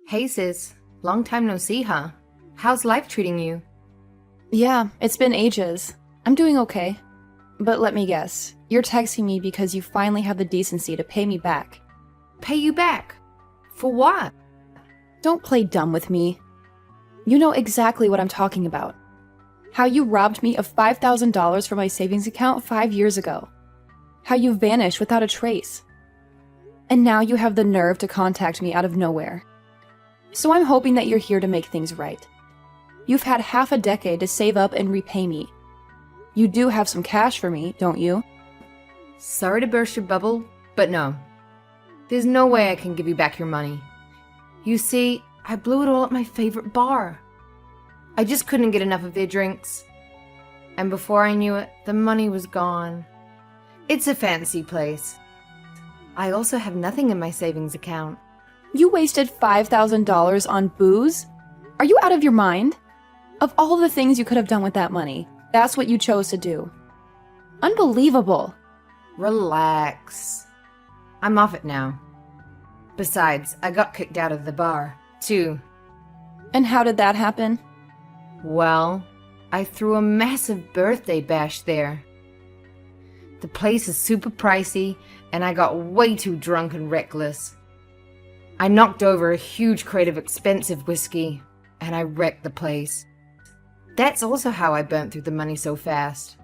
Hey sis, long time no see, huh? How's life treating you? Yeah, it's been ages. I'm doing okay. But let me guess, you're texting me because you finally have the decency to pay me back. Pay you back? For what? Don't play dumb with me. You know exactly what I'm talking about. How you robbed me of $5,000 from my savings account 5 years ago. How you vanished without a trace. And now you have the nerve to contact me out of nowhere. So I'm hoping that you're here to make things right. You've had half a decade to save up and repay me. You do have some cash for me, don't you? Sorry to burst your bubble, but no. There's no way I can give you back your money. You see, I blew it all at my favorite bar. I just couldn't get enough of their drinks. And before I knew it, the money was gone. It's a fancy place. I also have nothing in my savings account. You wasted $5,000 on booze? Are you out of your mind? Of all the things you could have done with that money, that's what you chose to do. Unbelievable. Relax. I'm off it now. Besides, I got kicked out of the bar, too. And how did that happen? Well, I threw a massive birthday bash there. The place is super pricey, and I got way too drunk and reckless. I knocked over a huge crate of expensive whiskey, and I wrecked the place. That's also how I burnt through the money so fast.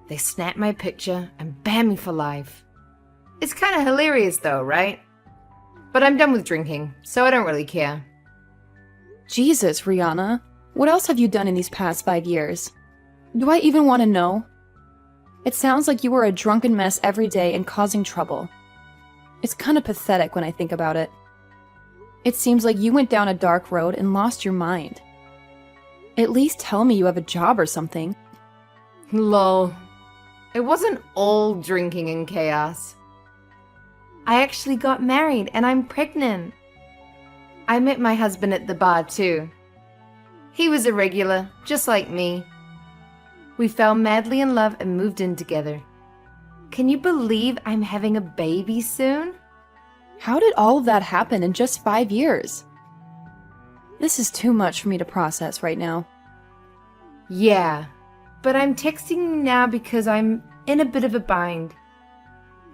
They snapped my picture and banned me for life. It's kind of hilarious though, right? But I'm done with drinking, so I don't really care. Jesus, Rihanna. What else have you done in these past 5 years? Do I even want to know? It sounds like you were a drunken mess every day and causing trouble. It's kind of pathetic when I think about it. It seems like you went down a dark road and lost your mind. At least tell me you have a job or something. Lol. It wasn't all drinking and chaos. I actually got married and I'm pregnant. I met my husband at the bar too. He was a regular, just like me. We fell madly in love and moved in together. Can you believe I'm having a baby soon? How did all of that happen in just 5 years? This is too much for me to process right now. Yeah, but I'm texting you now because I'm in a bit of a bind.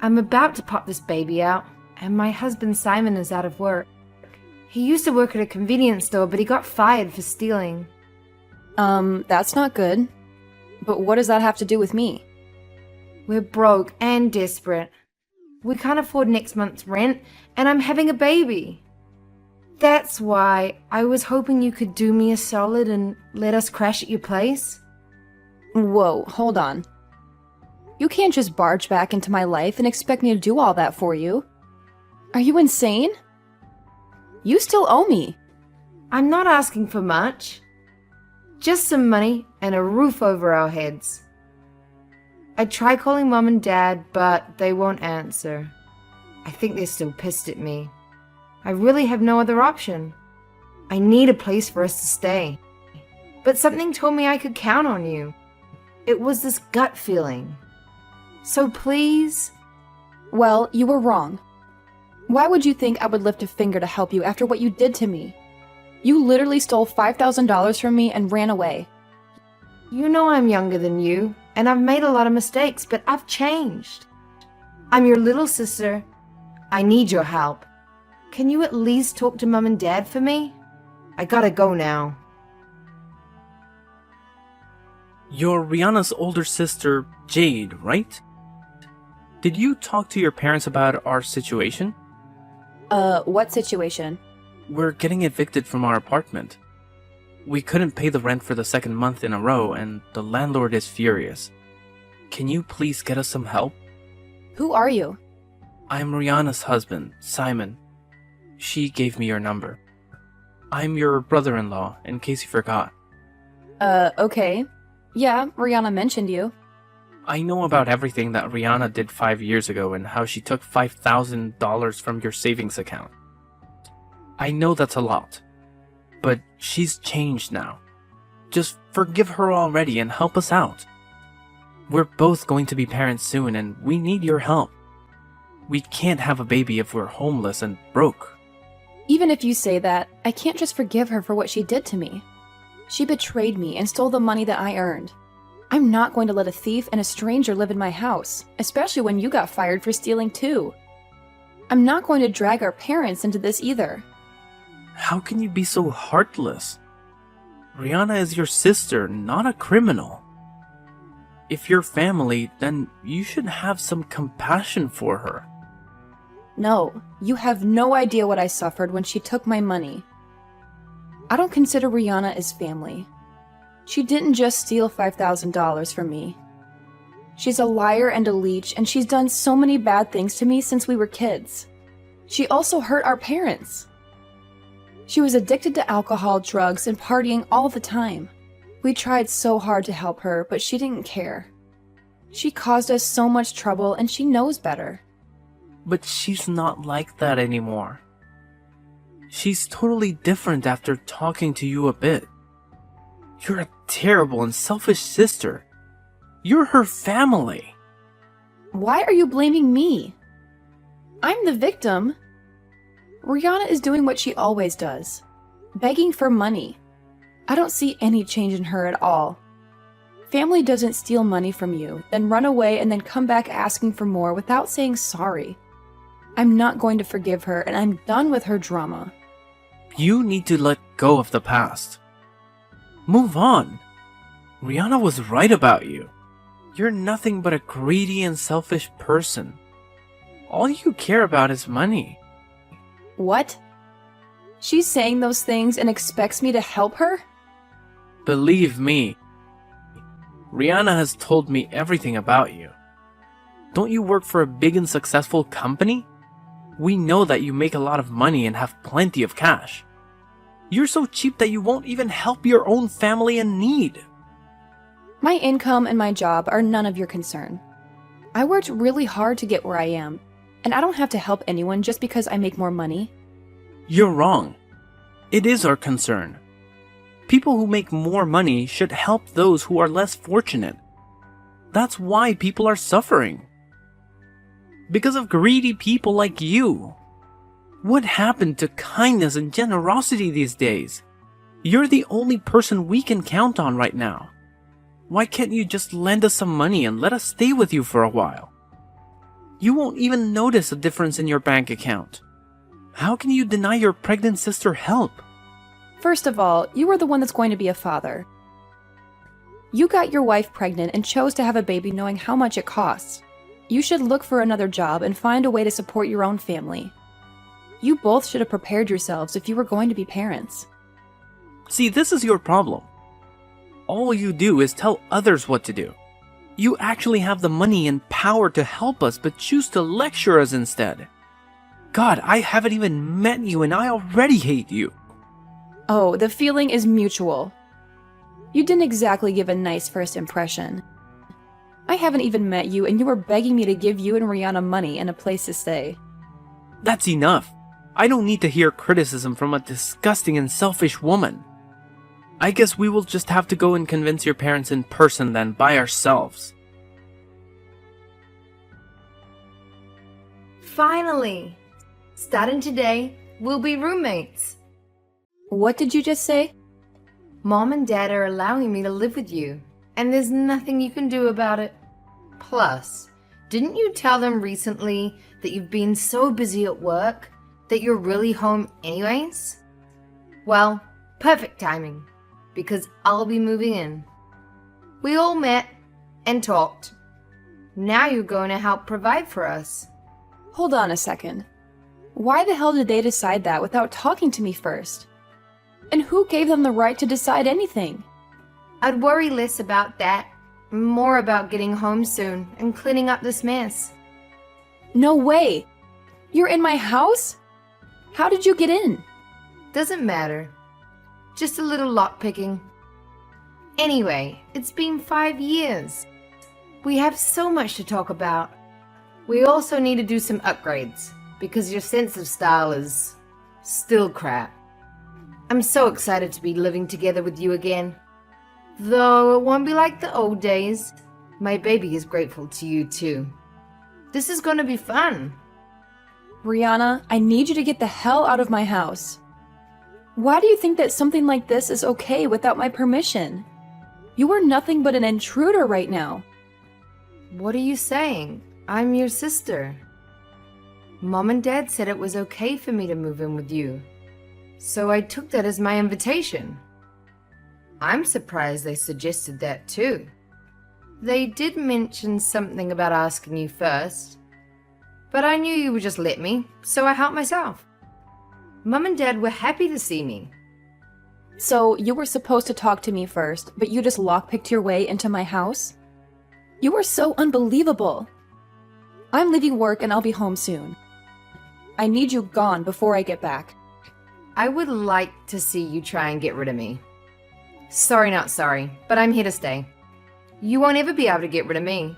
I'm about to pop this baby out, and my husband Simon is out of work. He used to work at a convenience store, but he got fired for stealing. That's not good. But what does that have to do with me? We're broke and desperate. We can't afford next month's rent, and I'm having a baby. That's why I was hoping you could do me a solid and let us crash at your place. Whoa, hold on. You can't just barge back into my life and expect me to do all that for you. Are you insane? You still owe me. I'm not asking for much. Just some money and a roof over our heads. I try calling Mom and Dad, but they won't answer. I think they're still pissed at me. I really have no other option. I need a place for us to stay. But something told me I could count on you. It was this gut feeling. So please? Well, you were wrong. Why would you think I would lift a finger to help you after what you did to me? You literally stole $5,000 from me and ran away. You know I'm younger than you, and I've made a lot of mistakes, but I've changed. I'm your little sister. I need your help. Can you at least talk to Mom and Dad for me? I gotta go now. You're Rihanna's older sister, Jade, right? Did you talk to your parents about our situation? What situation? We're getting evicted from our apartment. We couldn't pay the rent for the second month in a row, and the landlord is furious. Can you please get us some help? Who are you? I'm Rihanna's husband, Simon. She gave me your number. I'm your brother-in-law, in case you forgot. Okay. Yeah, Rihanna mentioned you. I know about everything that Rihanna did 5 years ago and how she took $5,000 from your savings account. I know that's a lot, but she's changed now. Just forgive her already and help us out. We're both going to be parents soon and we need your help. We can't have a baby if we're homeless and broke. Even if you say that, I can't just forgive her for what she did to me. She betrayed me and stole the money that I earned. I'm not going to let a thief and a stranger live in my house, especially when you got fired for stealing too. I'm not going to drag our parents into this either. How can you be so heartless? Rihanna is your sister, not a criminal. If you're family, then you should have some compassion for her. No, you have no idea what I suffered when she took my money. I don't consider Rihanna as family. She didn't just steal $5,000 from me. She's a liar and a leech, and she's done so many bad things to me since we were kids. She also hurt our parents. She was addicted to alcohol, drugs, and partying all the time. We tried so hard to help her, but she didn't care. She caused us so much trouble, and she knows better. But she's not like that anymore. She's totally different after talking to you a bit. You're a terrible and selfish sister. You're her family. Why are you blaming me? I'm the victim. Rihanna is doing what she always does, begging for money. I don't see any change in her at all. Family doesn't steal money from you, then run away and then come back asking for more without saying sorry. I'm not going to forgive her, and I'm done with her drama. You need to let go of the past. Move on. Rihanna was right about you. You're nothing but a greedy and selfish person. All you care about is money. What? She's saying those things and expects me to help her? Believe me, Rihanna has told me everything about you. Don't you work for a big and successful company? We know that you make a lot of money and have plenty of cash. You're so cheap that you won't even help your own family in need. My income and my job are none of your concern. I worked really hard to get where I am, and I don't have to help anyone just because I make more money. You're wrong. It is our concern. People who make more money should help those who are less fortunate. That's why people are suffering. Because of greedy people like you. What happened to kindness and generosity these days? You're the only person we can count on right now. Why can't you just lend us some money and let us stay with you for a while? You won't even notice a difference in your bank account. How can you deny your pregnant sister help? First of all, you are the one that's going to be a father. You got your wife pregnant and chose to have a baby knowing how much it costs. You should look for another job and find a way to support your own family. You both should have prepared yourselves if you were going to be parents. See, this is your problem. All you do is tell others what to do. You actually have the money and power to help us, but choose to lecture us instead. God, I haven't even met you and I already hate you. Oh, the feeling is mutual. You didn't exactly give a nice first impression. I haven't even met you and you were begging me to give you and Rihanna money and a place to stay. That's enough. I don't need to hear criticism from a disgusting and selfish woman. I guess we will just have to go and convince your parents in person then, by ourselves. Finally! Starting today, we'll be roommates. What did you just say? Mom and Dad are allowing me to live with you, and there's nothing you can do about it. Plus, didn't you tell them recently that you've been so busy at work that you're really home anyways? Well, perfect timing, because I'll be moving in. We all met and talked. Now you're going to help provide for us. Hold on a second. Why the hell did they decide that without talking to me first? And who gave them the right to decide anything? I'd worry less about that, more about getting home soon and cleaning up this mess. No way! You're in my house? How did you get in? Doesn't matter. Just a little lockpicking. Anyway, it's been 5 years. We have so much to talk about. We also need to do some upgrades, because your sense of style is still crap. I'm so excited to be living together with you again. Though it won't be like the old days. My baby is grateful to you too. This is going to be fun. Rihanna, I need you to get the hell out of my house. Why do you think that something like this is okay without my permission? You are nothing but an intruder right now. What are you saying? I'm your sister. Mom and Dad said it was okay for me to move in with you, so I took that as my invitation. I'm surprised they suggested that too. They did mention something about asking you first, but I knew you would just let me, so I helped myself. Mum and Dad were happy to see me. So you were supposed to talk to me first, but you just lockpicked your way into my house? You are so unbelievable. I'm leaving work and I'll be home soon. I need you gone before I get back. I would like to see you try and get rid of me. Sorry, not sorry, but I'm here to stay. You won't ever be able to get rid of me.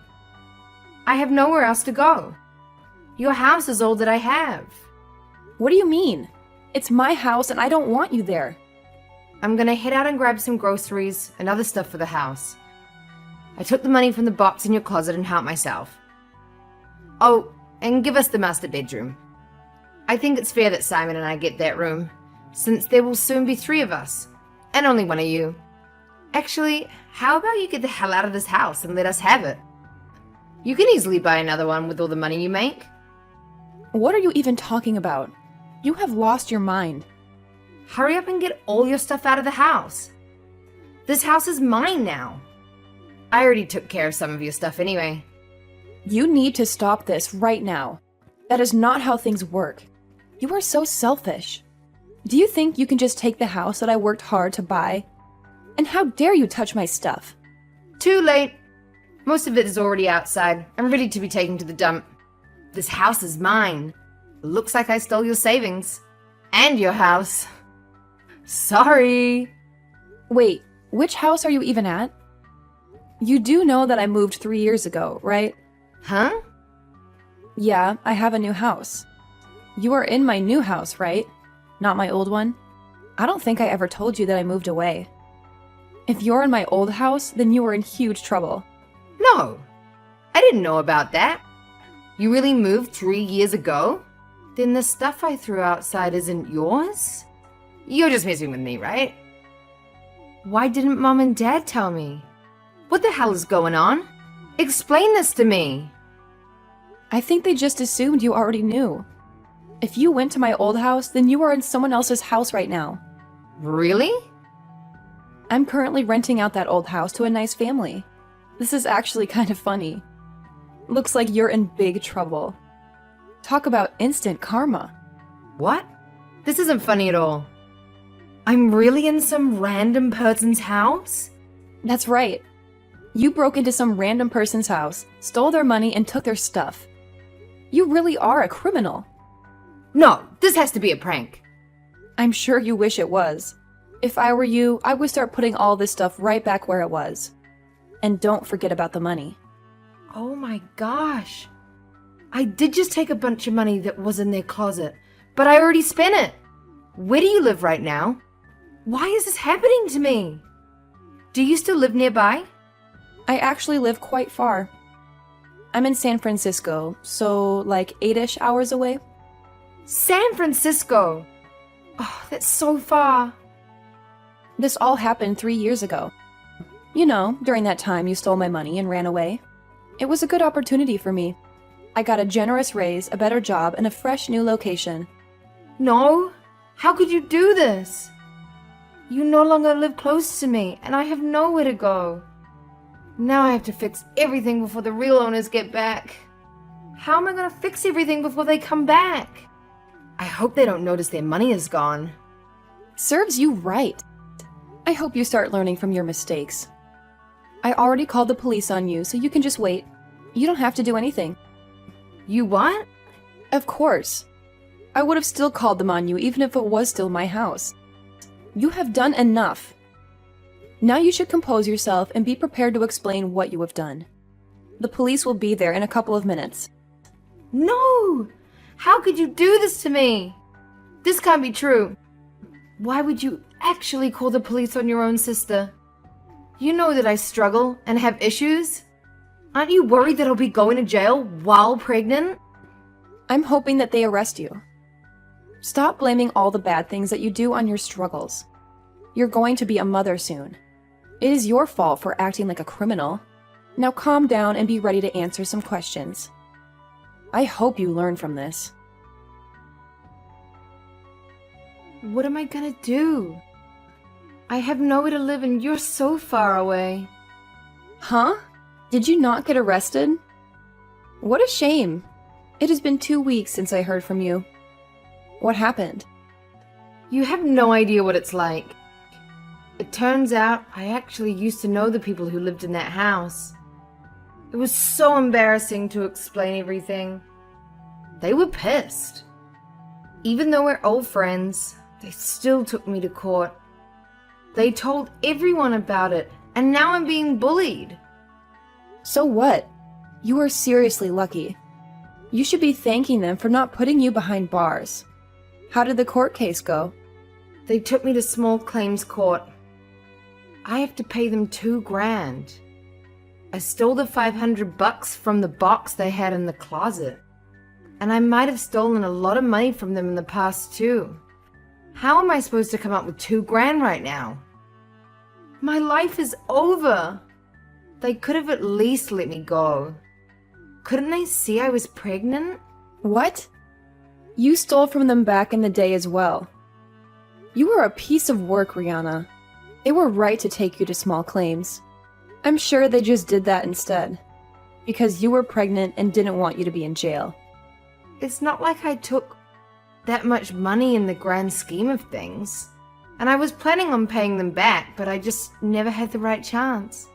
I have nowhere else to go. Your house is all that I have. What do you mean? It's my house and I don't want you there. I'm gonna head out and grab some groceries and other stuff for the house. I took the money from the box in your closet and helped myself. Oh, and give us the master bedroom. I think it's fair that Simon and I get that room, since there will soon be 3 of us, and only 1 of you. Actually, how about you get the hell out of this house and let us have it? You can easily buy another one with all the money you make. What are you even talking about? You have lost your mind. Hurry up and get all your stuff out of the house. This house is mine now. I already took care of some of your stuff anyway. You need to stop this right now. That is not how things work. You are so selfish. Do you think you can just take the house that I worked hard to buy? And how dare you touch my stuff? Too late. Most of it is already outside and ready to be taken to the dump. This house is mine. Looks like I stole your savings. And your house. Sorry. Wait, which house are you even at? You do know that I moved 3 years ago, right? Huh? Yeah, I have a new house. You are in my new house, right? Not my old one? I don't think I ever told you that I moved away. If you're in my old house, then you are in huge trouble. No. I didn't know about that. You really moved 3 years ago? Then the stuff I threw outside isn't yours? You're just messing with me, right? Why didn't Mom and Dad tell me? What the hell is going on? Explain this to me. I think they just assumed you already knew. If you went to my old house, then you are in someone else's house right now. Really? I'm currently renting out that old house to a nice family. This is actually kind of funny. Looks like you're in big trouble. Talk about instant karma. What? This isn't funny at all. I'm really in some random person's house? That's right. You broke into some random person's house, stole their money, and took their stuff. You really are a criminal. No, this has to be a prank. I'm sure you wish it was. If I were you, I would start putting all this stuff right back where it was. And don't forget about the money. Oh my gosh. I did just take a bunch of money that was in their closet, but I already spent it. Where do you live right now? Why is this happening to me? Do you still live nearby? I actually live quite far. I'm in San Francisco, so like 8-ish hours away. San Francisco! Oh, that's so far. This all happened 3 years ago. You know, during that time you stole my money and ran away. It was a good opportunity for me. I got a generous raise, a better job, and a fresh new location. No, how could you do this? You no longer live close to me, and I have nowhere to go. Now I have to fix everything before the real owners get back. How am I going to fix everything before they come back? I hope they don't notice their money is gone. Serves you right. I hope you start learning from your mistakes. I already called the police on you, so you can just wait. You don't have to do anything. You what? Of course. I would have still called them on you even if it was still my house. You have done enough. Now you should compose yourself and be prepared to explain what you have done. The police will be there in a couple of minutes. No! How could you do this to me? This can't be true. Why would you actually call the police on your own sister? You know that I struggle and have issues. Aren't you worried that I'll be going to jail while pregnant? I'm hoping that they arrest you. Stop blaming all the bad things that you do on your struggles. You're going to be a mother soon. It is your fault for acting like a criminal. Now calm down and be ready to answer some questions. I hope you learn from this. What am I gonna do? I have nowhere to live and you're so far away. Huh? Did you not get arrested? What a shame. It has been 2 weeks since I heard from you. What happened? You have no idea what it's like. It turns out I actually used to know the people who lived in that house. It was so embarrassing to explain everything. They were pissed. Even though we're old friends, they still took me to court. They told everyone about it, and now I'm being bullied. So what? You are seriously lucky. You should be thanking them for not putting you behind bars. How did the court case go? They took me to small claims court. I have to pay them $2,000. I stole the $500 from the box they had in the closet. And I might have stolen a lot of money from them in the past too. How am I supposed to come up with $2,000 right now? My life is over. They could have at least let me go. Couldn't they see I was pregnant? What? You stole from them back in the day as well. You were a piece of work, Rihanna. They were right to take you to small claims. I'm sure they just did that instead. Because you were pregnant and didn't want you to be in jail. It's not like I took that much money in the grand scheme of things. And I was planning on paying them back, but I just never had the right chance.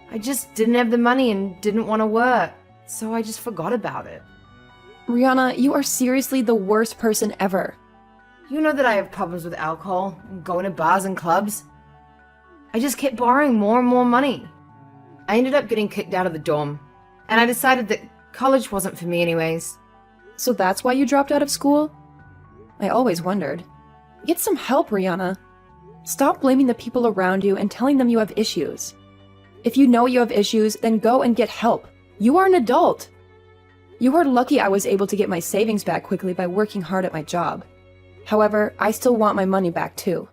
I just didn't have the money and didn't want to work, so I just forgot about it. Rihanna, you are seriously the worst person ever. You know that I have problems with alcohol and going to bars and clubs. I just kept borrowing more and more money. I ended up getting kicked out of the dorm, and I decided that college wasn't for me anyways. So that's why you dropped out of school? I always wondered. Get some help, Rihanna. Stop blaming the people around you and telling them you have issues. If you know you have issues, then go and get help. You are an adult. You are lucky I was able to get my savings back quickly by working hard at my job. However, I still want my money back too.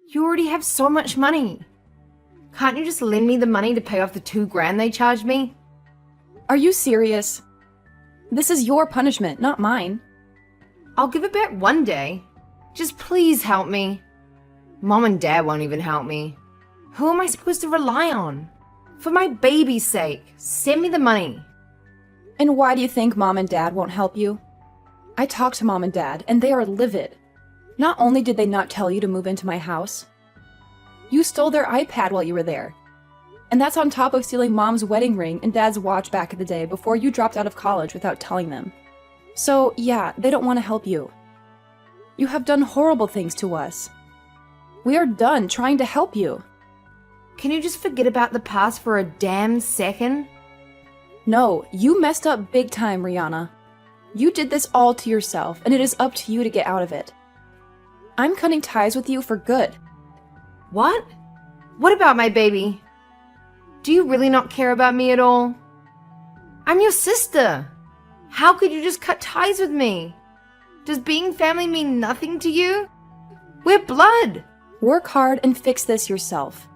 You already have so much money. Can't you just lend me the money to pay off the $2,000 they charged me? Are you serious? This is your punishment, not mine. I'll give it back one day. Just please help me. Mom and Dad won't even help me. Who am I supposed to rely on? For my baby's sake, send me the money. And why do you think Mom and Dad won't help you? I talked to Mom and Dad, and they are livid. Not only did they not tell you to move into my house, you stole their iPad while you were there. And that's on top of stealing Mom's wedding ring and Dad's watch back in the day before you dropped out of college without telling them. So, yeah, they don't want to help you. You have done horrible things to us. We are done trying to help you. Can you just forget about the past for a damn second? No, you messed up big time, Rihanna. You did this all to yourself, and it is up to you to get out of it. I'm cutting ties with you for good. What? What about my baby? Do you really not care about me at all? I'm your sister. How could you just cut ties with me? Does being family mean nothing to you? We're blood. Work hard and fix this yourself.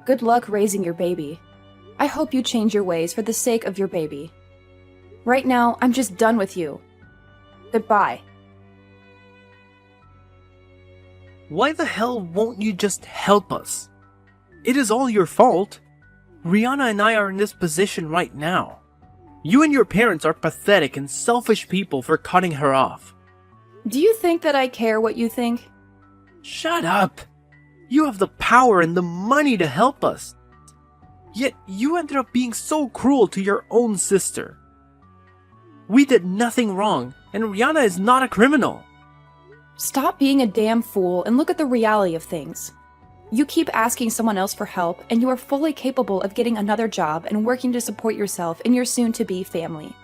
Good luck raising your baby. I hope you change your ways for the sake of your baby. Right now, I'm just done with you. Goodbye. Why the hell won't you just help us? It is all your fault. Rihanna and I are in this position right now. You and your parents are pathetic and selfish people for cutting her off. Do you think that I care what you think? Shut up! You have the power and the money to help us. Yet you ended up being so cruel to your own sister. We did nothing wrong, and Rihanna is not a criminal. Stop being a damn fool and look at the reality of things. You keep asking someone else for help, and you are fully capable of getting another job and working to support yourself and your soon-to-be family.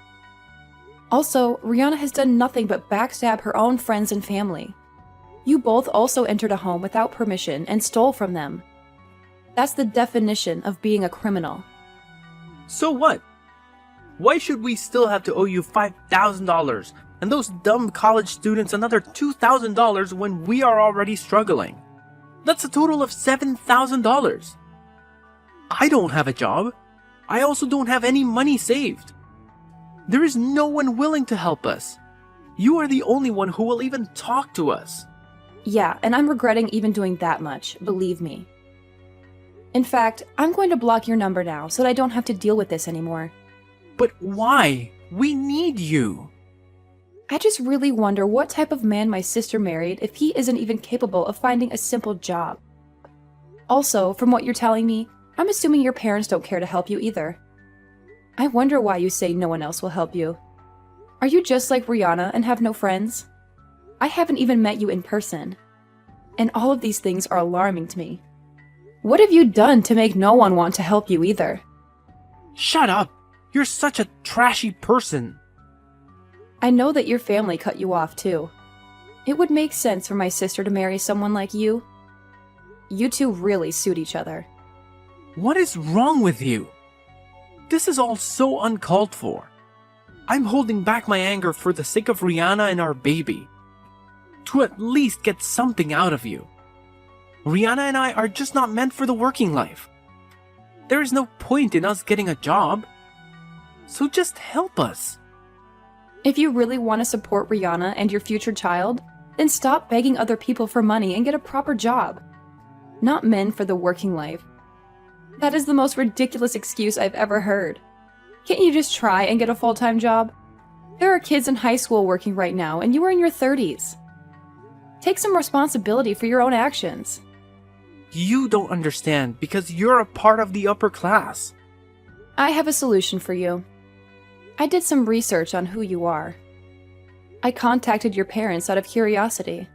Also, Rihanna has done nothing but backstab her own friends and family. You both also entered a home without permission and stole from them. That's the definition of being a criminal. So what? Why should we still have to owe you $5,000 and those dumb college students another $2,000 when we are already struggling. That's a total of $7,000. I don't have a job. I also don't have any money saved. There is no one willing to help us. You are the only one who will even talk to us. Yeah, and I'm regretting even doing that much, believe me. In fact, I'm going to block your number now so that I don't have to deal with this anymore. But why? We need you. I just really wonder what type of man my sister married if he isn't even capable of finding a simple job. Also, from what you're telling me, I'm assuming your parents don't care to help you either. I wonder why you say no one else will help you. Are you just like Rihanna and have no friends? I haven't even met you in person. And all of these things are alarming to me. What have you done to make no one want to help you either? Shut up! You're such a trashy person. I know that your family cut you off too. It would make sense for my sister to marry someone like you. You two really suit each other. What is wrong with you? This is all so uncalled for. I'm holding back my anger for the sake of Rihanna and our baby. To at least get something out of you. Rihanna and I are just not meant for the working life. There is no point in us getting a job. So just help us. If you really want to support Rihanna and your future child, then stop begging other people for money and get a proper job. Not men for the working life. That is the most ridiculous excuse I've ever heard. Can't you just try and get a full-time job? There are kids in high school working right now, and you are in your 30s. Take some responsibility for your own actions. You don't understand because you're a part of the upper class. I have a solution for you. I did some research on who you are. I contacted your parents out of curiosity.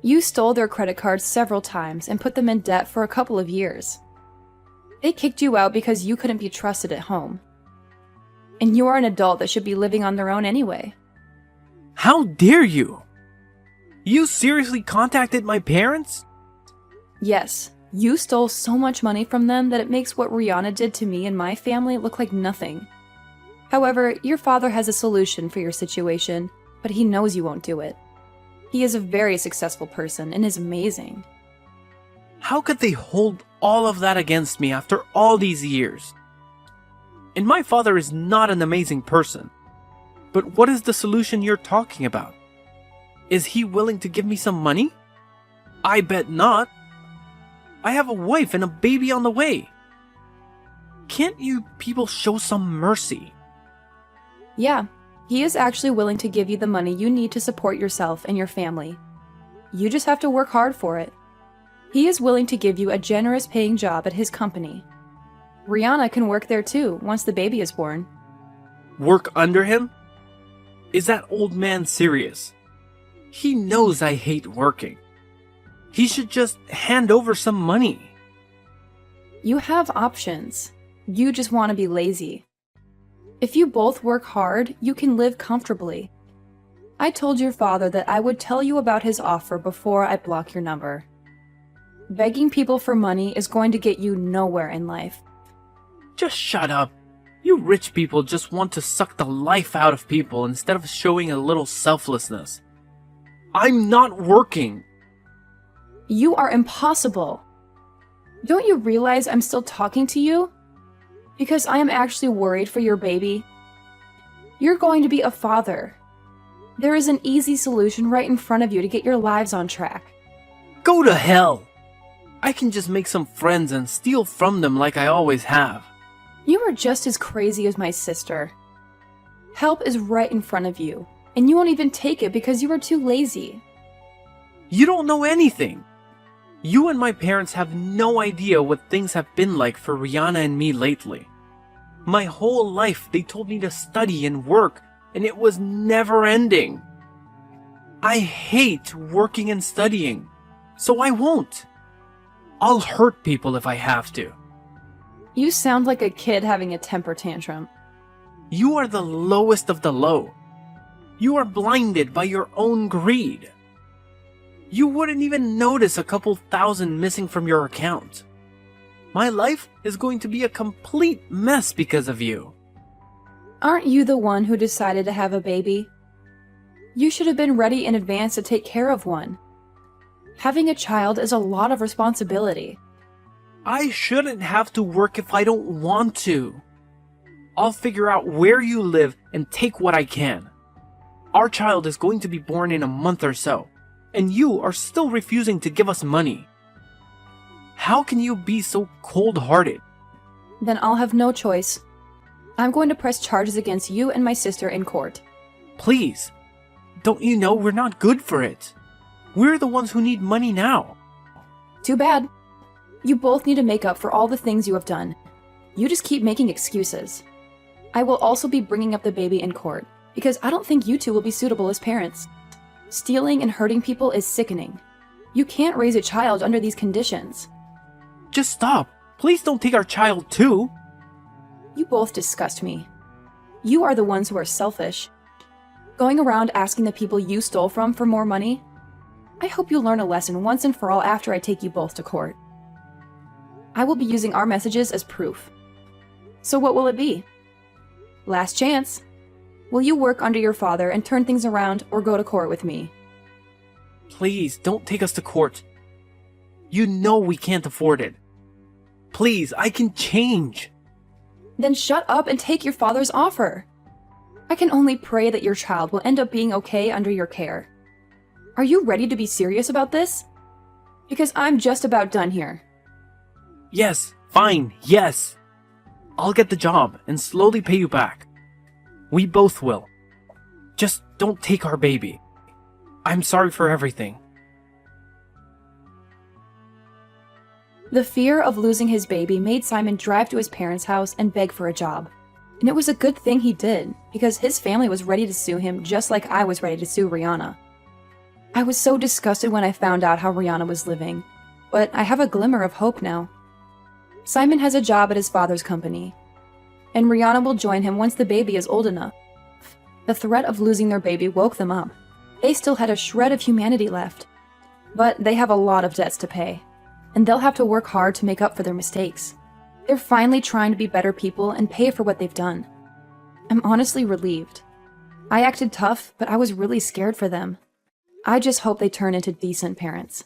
You stole their credit cards several times and put them in debt for a couple of years. They kicked you out because you couldn't be trusted at home. And you are an adult that should be living on their own anyway. How dare you? You seriously contacted my parents? Yes, you stole so much money from them that it makes what Rihanna did to me and my family look like nothing. However, your father has a solution for your situation, but he knows you won't do it. He is a very successful person and is amazing. How could they hold all of that against me after all these years? And my father is not an amazing person. But what is the solution you're talking about? Is he willing to give me some money? I bet not. I have a wife and a baby on the way. Can't you people show some mercy? Yeah, he is actually willing to give you the money you need to support yourself and your family. You just have to work hard for it. He is willing to give you a generous paying job at his company. Rihanna can work there too once the baby is born. Work under him? Is that old man serious? He knows I hate working. He should just hand over some money. You have options. You just want to be lazy. If you both work hard, you can live comfortably. I told your father that I would tell you about his offer before I block your number. Begging people for money is going to get you nowhere in life. Just shut up. You rich people just want to suck the life out of people instead of showing a little selflessness. I'm not working. You are impossible. Don't you realize I'm still talking to you? Because I am actually worried for your baby. You're going to be a father. There is an easy solution right in front of you to get your lives on track. Go to hell. I can just make some friends and steal from them like I always have. You are just as crazy as my sister. Help is right in front of you, and you won't even take it because you are too lazy. You don't know anything. You and my parents have no idea what things have been like for Rihanna and me lately. My whole life they told me to study and work, and it was never ending. I hate working and studying, so I won't. I'll hurt people if I have to. You sound like a kid having a temper tantrum. You are the lowest of the low. You are blinded by your own greed. You wouldn't even notice a couple thousand missing from your account. My life is going to be a complete mess because of you. Aren't you the one who decided to have a baby? You should have been ready in advance to take care of one. Having a child is a lot of responsibility. I shouldn't have to work if I don't want to. I'll figure out where you live and take what I can. Our child is going to be born in a month or so, and you are still refusing to give us money. How can you be so cold-hearted? Then I'll have no choice. I'm going to press charges against you and my sister in court. Please. Don't you know we're not good for it? We're the ones who need money now. Too bad. You both need to make up for all the things you have done. You just keep making excuses. I will also be bringing up the baby in court, because I don't think you two will be suitable as parents. Stealing and hurting people is sickening. You can't raise a child under these conditions. Just stop. Please don't take our child too. You both disgust me. You are the ones who are selfish. Going around asking the people you stole from for more money? I hope you learn a lesson once and for all after I take you both to court. I will be using our messages as proof. So what will it be? Last chance. Will you work under your father and turn things around, or go to court with me? Please, don't take us to court. You know we can't afford it. Please, I can change. Then shut up and take your father's offer. I can only pray that your child will end up being okay under your care. Are you ready to be serious about this? Because I'm just about done here. Yes, fine, yes. I'll get the job and slowly pay you back. We both will. Just don't take our baby. I'm sorry for everything. The fear of losing his baby made Simon drive to his parents' house and beg for a job. And it was a good thing he did, because his family was ready to sue him just like I was ready to sue Rihanna. I was so disgusted when I found out how Rihanna was living, but I have a glimmer of hope now. Simon has a job at his father's company, and Rihanna will join him once the baby is old enough. The threat of losing their baby woke them up. They still had a shred of humanity left, but they have a lot of debts to pay, and they'll have to work hard to make up for their mistakes. They're finally trying to be better people and pay for what they've done. I'm honestly relieved. I acted tough, but I was really scared for them. I just hope they turn into decent parents.